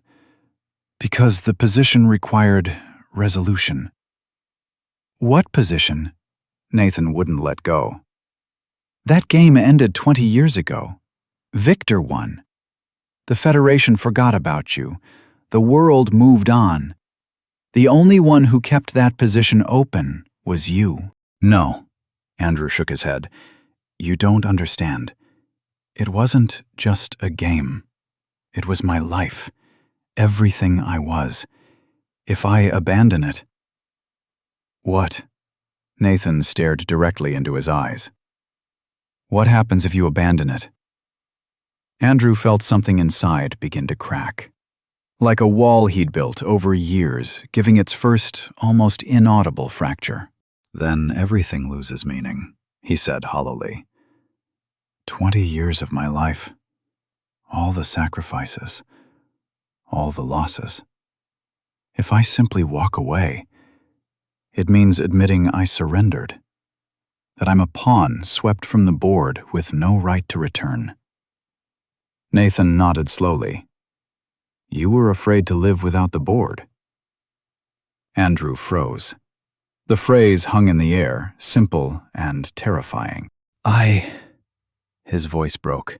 because the position required resolution. What position? Nathan wouldn't let go. That game ended 20 years ago. Victor won. The Federation forgot about you. The world moved on. The only one who kept that position open was you. No, Andrew shook his head. You don't understand. It wasn't just a game. It was my life. Everything I was. If I abandon it... What? Nathan stared directly into his eyes. What happens if you abandon it? Andrew felt something inside begin to crack. Like a wall he'd built over years, giving its first, almost inaudible fracture. Then everything loses meaning, he said hollowly. 20 years of my life. All the sacrifices. All the losses. If I simply walk away, it means admitting I surrendered. That I'm a pawn swept from the board with no right to return. Nathan nodded slowly. You were afraid to live without the board. Andrew froze. The phrase hung in the air, simple and terrifying. His voice broke.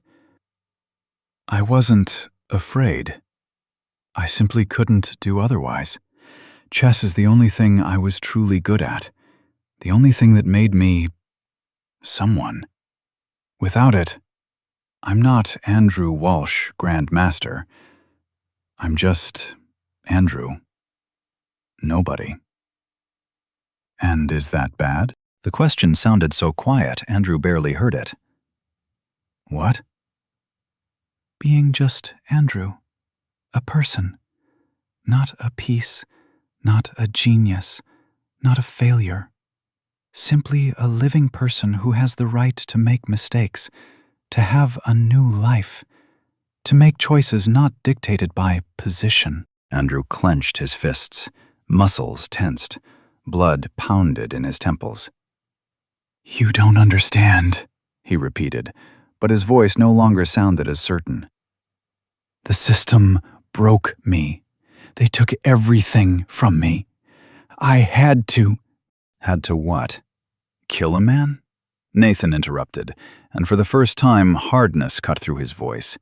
I wasn't afraid. I simply couldn't do otherwise. Chess is the only thing I was truly good at. The only thing that made me... someone. Without it, I'm not Andrew Walsh, Grandmaster. I'm just Andrew. Nobody. And is that bad? The question sounded so quiet, Andrew barely heard it. What? Being just Andrew. A person. Not a piece, not a genius, not a failure. Simply a living person who has the right to make mistakes, to have a new life, to make choices not dictated by position. Andrew clenched his fists, muscles tensed, blood pounded in his temples. You don't understand, he repeated, but his voice no longer sounded as certain. "The system broke me. They took everything from me. I had to." "Had to what? Kill a man?" Nathan interrupted, and for the first time hardness cut through his voice.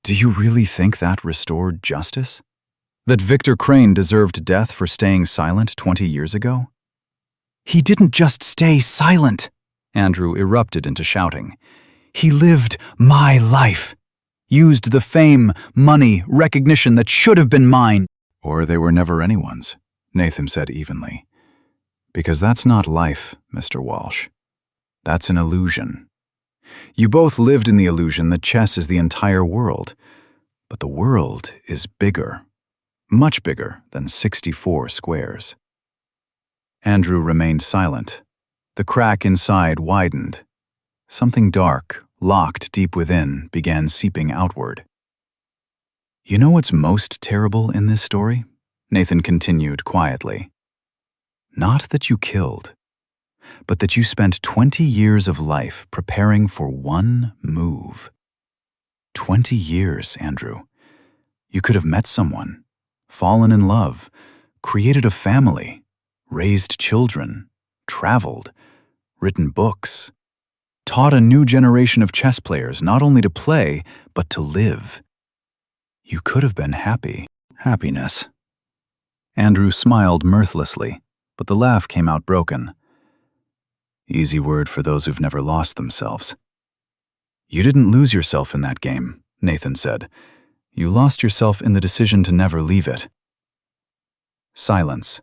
"Do you really think that restored justice? That Victor Crane deserved death for staying silent 20 years ago?" "He didn't just stay silent," Andrew erupted into shouting. "He lived my life. Used the fame, money, recognition that should have been mine." "Or they were never anyone's," Nathan said evenly. "Because that's not life, Mr. Walsh. That's an illusion. You both lived in the illusion that chess is the entire world, but the world is bigger, much bigger than 64 squares." Andrew remained silent. The crack inside widened. Something dark, locked deep within, began seeping outward. "You know what's most terrible in this story?" Nathan continued quietly. "Not that you killed, but that you spent 20 years of life preparing for one move. 20 years, Andrew. You could have met someone, fallen in love, created a family, raised children, traveled, written books, taught a new generation of chess players not only to play, but to live. You could have been happy." "Happiness." Andrew smiled mirthlessly, but the laugh came out broken. "Easy word for those who've never lost themselves." "You didn't lose yourself in that game," Nathan said. "You lost yourself in the decision to never leave it." Silence.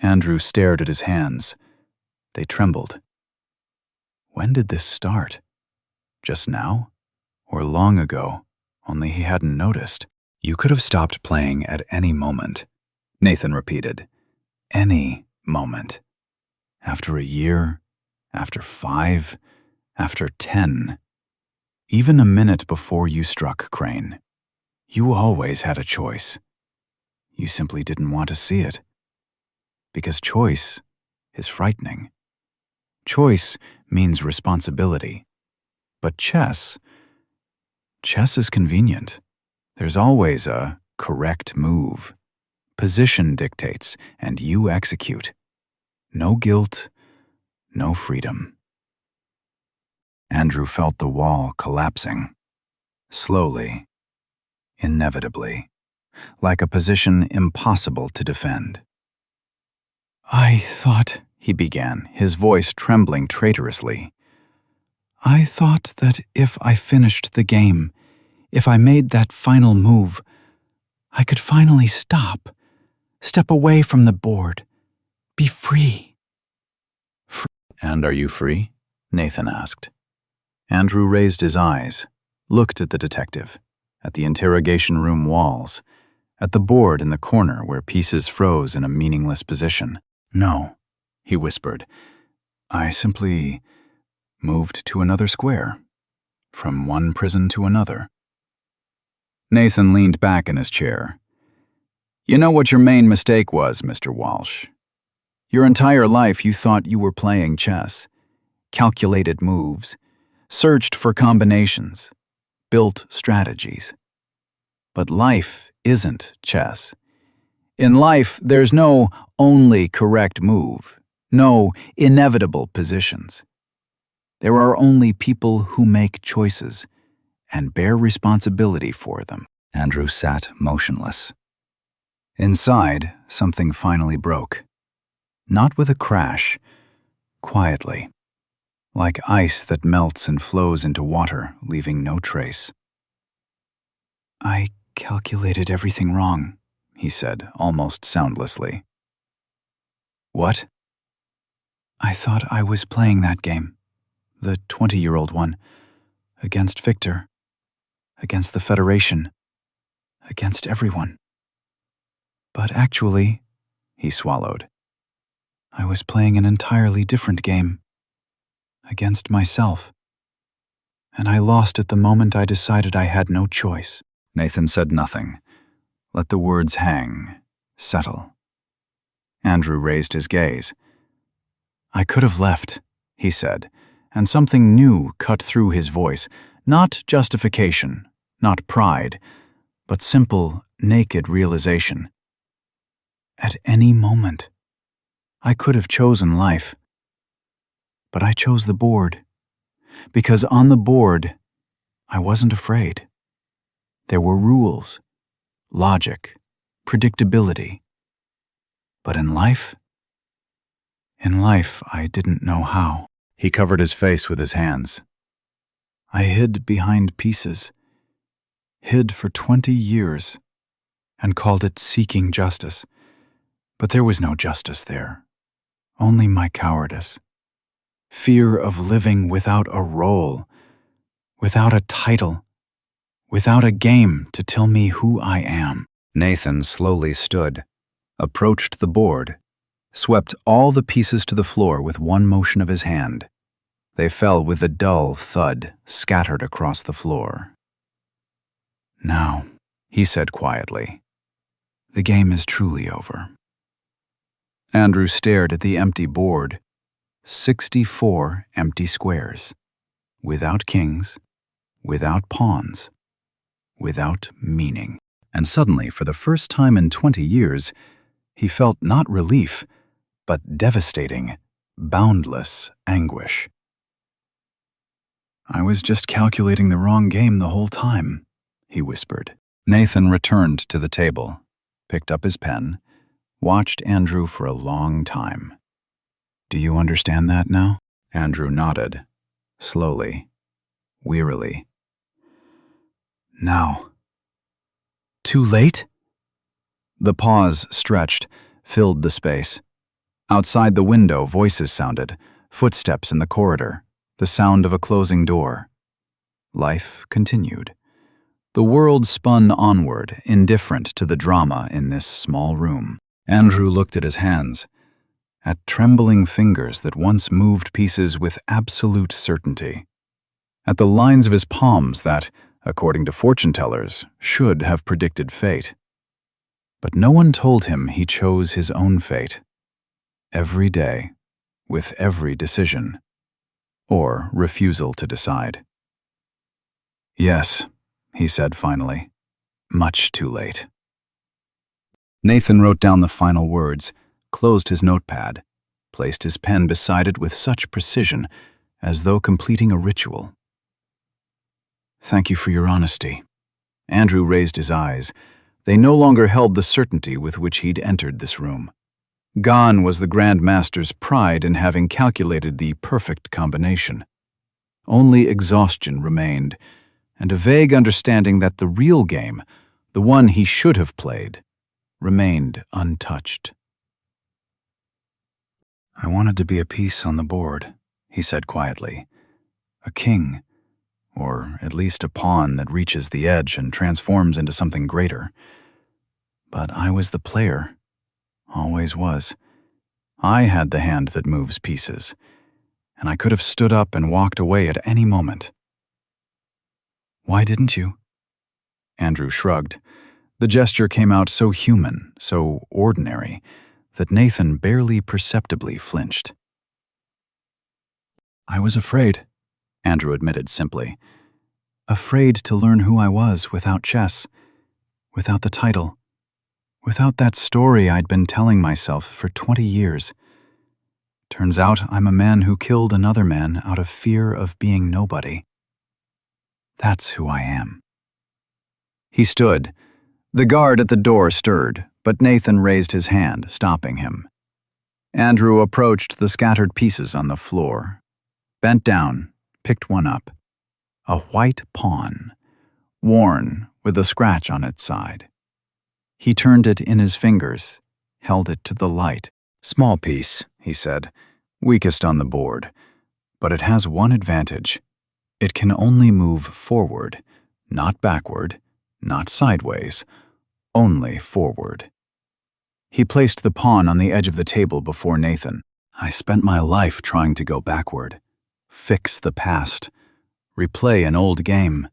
Andrew stared at his hands. They trembled. When did this start? Just now? Or long ago, only he hadn't noticed? "You could have stopped playing at any moment," Nathan repeated. "Any moment. After a year, after 5, after 10, even a minute before you struck Crane. You always had a choice. You simply didn't want to see it. Because choice is frightening. Choice means responsibility. But chess is convenient. There's always a correct move. Position dictates, and you execute. No guilt, no freedom." Andrew felt the wall collapsing. Slowly, inevitably, like a position impossible to defend. "I thought," he began, his voice trembling traitorously. "I thought that if I finished the game, if I made that final move, I could finally step away from the board, be free." "And are you free?" Nathan asked. Andrew raised his eyes, looked at the detective, at the interrogation room walls, at the board in the corner where pieces froze in a meaningless position. "No," he whispered. "I simply moved to another square, from one prison to another." Nathan leaned back in his chair. "You know what your main mistake was, Mr. Walsh? Your entire life you thought you were playing chess, calculated moves, searched for combinations, built strategies. But life isn't chess. In life, there's no only correct move, no inevitable positions. There are only people who make choices and bear responsibility for them." Andrew sat motionless. Inside, something finally broke. Not with a crash, quietly, like ice that melts and flows into water, leaving no trace. "I calculated everything wrong," he said, almost soundlessly. "What?" "I thought I was playing that game, the 20-year-old one, against Victor, against the Federation, against everyone. But actually," he swallowed, "I was playing an entirely different game, against myself. And I lost at the moment I decided I had no choice." Nathan said nothing. Let the words hang, settle. Andrew raised his gaze. "I could have left," he said, and something new cut through his voice. Not justification, not pride, but simple, naked realization. At any moment, I could have chosen life. But I chose the board, because on the board, I wasn't afraid. There were rules, logic, predictability. But in life, I didn't know how. He covered his face with his hands. I hid behind pieces, hid for 20 years, and called it seeking justice. But there was no justice there, only my cowardice. Fear of living without a role, without a title, without a game to tell me who I am. Nathan slowly stood, approached the board, swept all the pieces to the floor with one motion of his hand. They fell with a dull thud, scattered across the floor. Now, he said quietly, the game is truly over. Andrew stared at the empty board. 64 empty squares, without kings, without pawns, without meaning. And suddenly, for the first time in 20 years, he felt not relief, but devastating, boundless anguish. I was just calculating the wrong game the whole time, he whispered. Nathan returned to the table, picked up his pen, watched Andrew for a long time. Do you understand that now? Andrew nodded, slowly, wearily. Now. Too late? The pause stretched, filled the space. Outside the window, voices sounded, footsteps in the corridor, the sound of a closing door. Life continued. The world spun onward, indifferent to the drama in this small room. Andrew looked at his hands, at trembling fingers that once moved pieces with absolute certainty, at the lines of his palms that, according to fortune-tellers, should have predicted fate. But no one told him he chose his own fate. Every day, with every decision, or refusal to decide. Yes, he said finally, much too late. Nathan wrote down the final words, closed his notepad, placed his pen beside it with such precision, as though completing a ritual. Thank you for your honesty. Andrew raised his eyes. They no longer held the certainty with which he'd entered this room. Gone was the grandmaster's pride in having calculated the perfect combination. Only exhaustion remained, and a vague understanding that the real game, the one he should have played, remained untouched. I wanted to be a piece on the board, he said quietly. A king, or at least a pawn that reaches the edge and transforms into something greater. But I was the player, always was. I had the hand that moves pieces, and I could have stood up and walked away at any moment. Why didn't you? Andrew shrugged. The gesture came out so human, so ordinary, that Nathan barely perceptibly flinched. I was afraid, Andrew admitted simply. Afraid to learn who I was without chess, without the title, without that story I'd been telling myself for 20 years. Turns out I'm a man who killed another man out of fear of being nobody. That's who I am. He stood. The guard at the door stirred, but Nathan raised his hand, stopping him. Andrew approached the scattered pieces on the floor, bent down, picked one up. A white pawn, worn with a scratch on its side. He turned it in his fingers, held it to the light. Small piece, he said, weakest on the board, but it has one advantage. It can only move forward, not backward, not sideways, only forward. He placed the pawn on the edge of the table before Nathan. I spent my life trying to go backward, fix the past, replay an old game.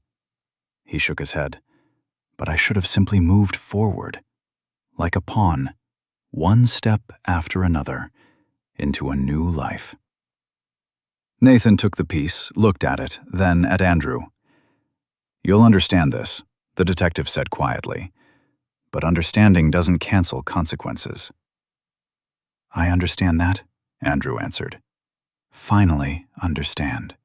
He shook his head. But I should have simply moved forward, like a pawn, one step after another, into a new life. Nathan took the piece, looked at it, then at Andrew. "You'll understand this," the detective said quietly. "But understanding doesn't cancel consequences." "I understand that," Andrew answered. "Finally understand."